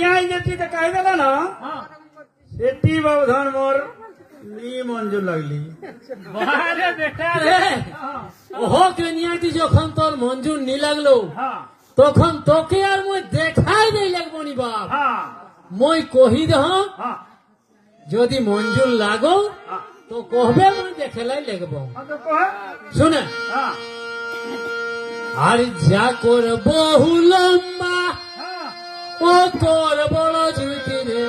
নিয়ে যেটি তো কই দেলা না সেটি ব্যবধান মোর নি মঞ্জুর লাগলি বারে বেটা রে ওহ কেনিয়াটি যখন তোর মঞ্জুর নি লাগলো তখন তোকে আর মই দেখাই নাই লাগবো নি বাপ মই কহি দেহ যদি মঞ্জুর লাগো তো কহবে মই দেখেলাই লাগবো শুনে আর যা কর বহু লম্বা ও তোর বড় জুতি রে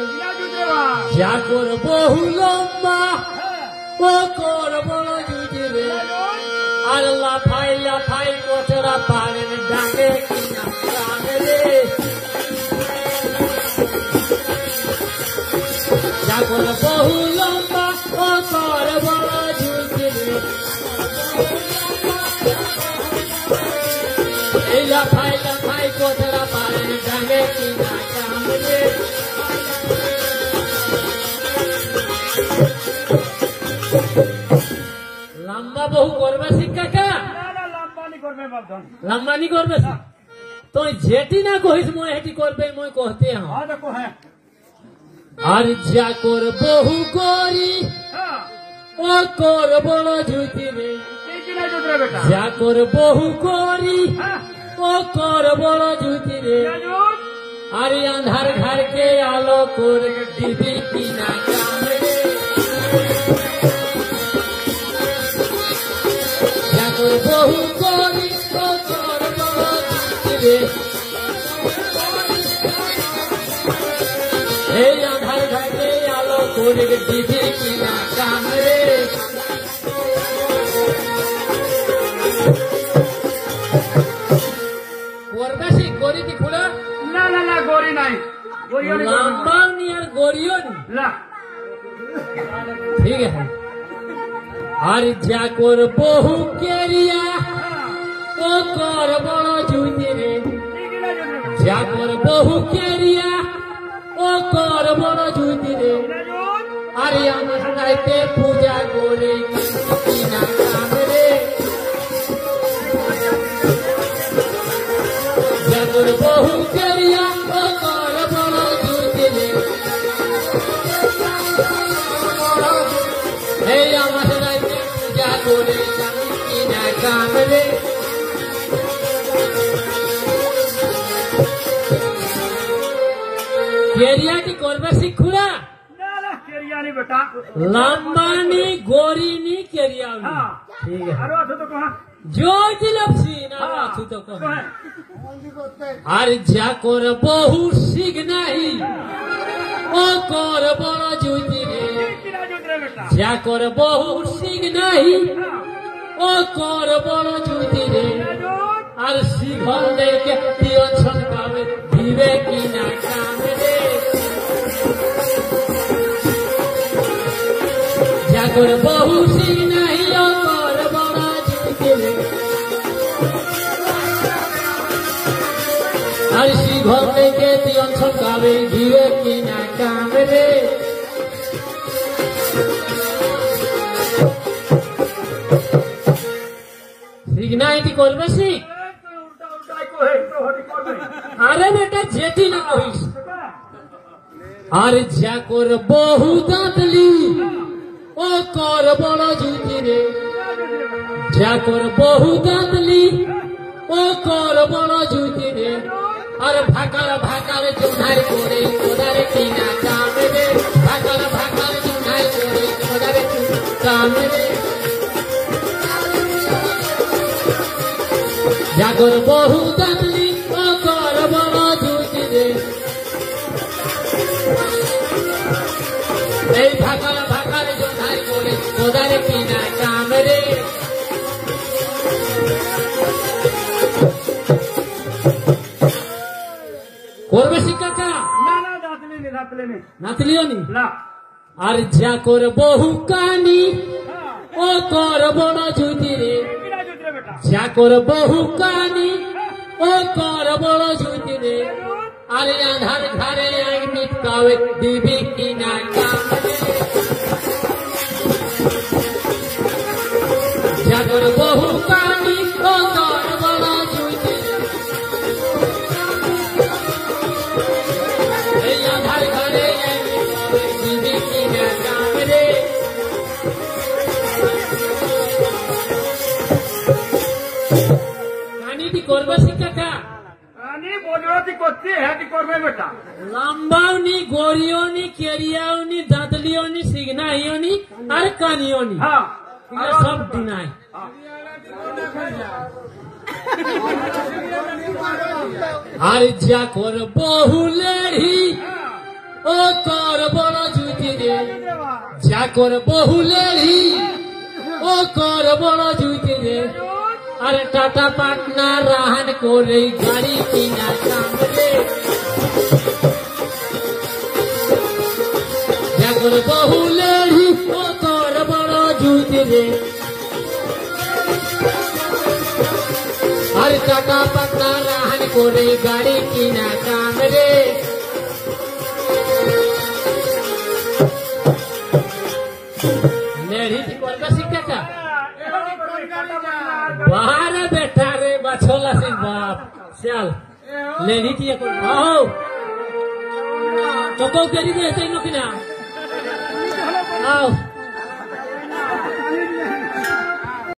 যা কর বহু লম্বা ও তোর বড় জুতি রে আর লাফাই কচরা পারেন ডাকে কিনা প্রাণে রে যা কর বহু লম্বা ও তোর বড় জুতি রে এই লাফাই কচরা পারেন ডাকে কিনা প্রাণে রে লম্বা বহু করবে শিক্ষা কা লম্বানি করবে তো যেটি না কহিস মই হেটি করবে মই কহতে আর যা কর বহু করি ও কর বড় জুতি রে যা কর বহু করি ও কর বড় জুতি রে আরে আন্ধার ঘর কে আলো করে দিবি কিনা কাম রে যা কর বহু করি ও কর বড় জুতি রে এই আন্ধার ঘর কে আলো করে দিবি কিনা কাম রে করবাসি গরি দি খুলা না না না গরি নাই গরিও নি লম্বা নি আর গরিও নি না ঠিক আছে আর যা কর বহু কেরিয়া ও কর বড় জুতি রে যা কর বহু কেরিয়া ও কর বড় জুতি রে আরে আমার রাইতে পূজা করে কিনা কাম রে যা কর বহু কেরিয়া ও কর বড় জুতি রে এই আমার রাইতে পূজা করে কিনা কাম রে কেরিয়াটি করবে শিখুরা না না কেরিয়ানি বেটা লম্বানি গরিনি কেরিয়ানি ঠিক আছে আরো আছে তো কহা জয় দিলপসি না আছু তো কহ আর যা কর বহু শিখ নাহি ও কর বড় জুতি রে যা কর বহু শিখ নাহি ও কর বড় জুতি রে আর শিখল দেখে তিও ছনকাবে দিবে কিনা কাম রে যা কর বহু শিখ নাহি ও কর বড় জুতি রে আর শিখল দেখে তিও ছনকাবে দিবে কিনা কাম রে শিখ নাই এটি করবে শিখ আরে বেটা যেটি না কহিস আর যা কর বহু দাঁতলি ও কর বড় জুতি রে যা কর বহু দাঁতলি ও কর বড় জুতি রে আর ভাকার জোনার করে ওদার কিনা কাম রে ভাকার জোনার করে ওদার কাম রে যা কর বহু দাঁতলি ও কর বড় জুতি রে এই ভাকার জোনার করে ওদার কিনা কাম রে করবে শিক্ষা না না দাঁতলি নি নাতলিও নি না আর যা কর বহু কানি ও কর বড় জুতি রে যা কর বহু কানি ও কর বড় জুতি রে আরে আধার ঘরে এক নিটকাবে দিবি কিনা কাম রে যা কর বহু কানি ও কর বড় জুতি রে গরিয়নি কেরিয়াওনি দাঁতলিওনি সিগনাইওনি আর কানিওনি হ্যাঁ এগুলো সব দিনাই আর যা কর বহুলেরি ও কর বড় জুতি রে যা কর বহুলেরি ও কর বড় জুতি রে আর টাটা পাটনা রাহান করে গাড়ি কিনা কাম রে যা কর বহুলেরি ও কর বড় জুতি রে আর টাটা পাটনা রাহান করে গাড়ি কিনা কাম রে लेढ़ी थी कौन का सीखा था बाहर बैठा रे बछोला सिंह बाप सियाल लेढ़ी थी ये कौन आओ तो कौ करी गए थे इन लोग की ना आओ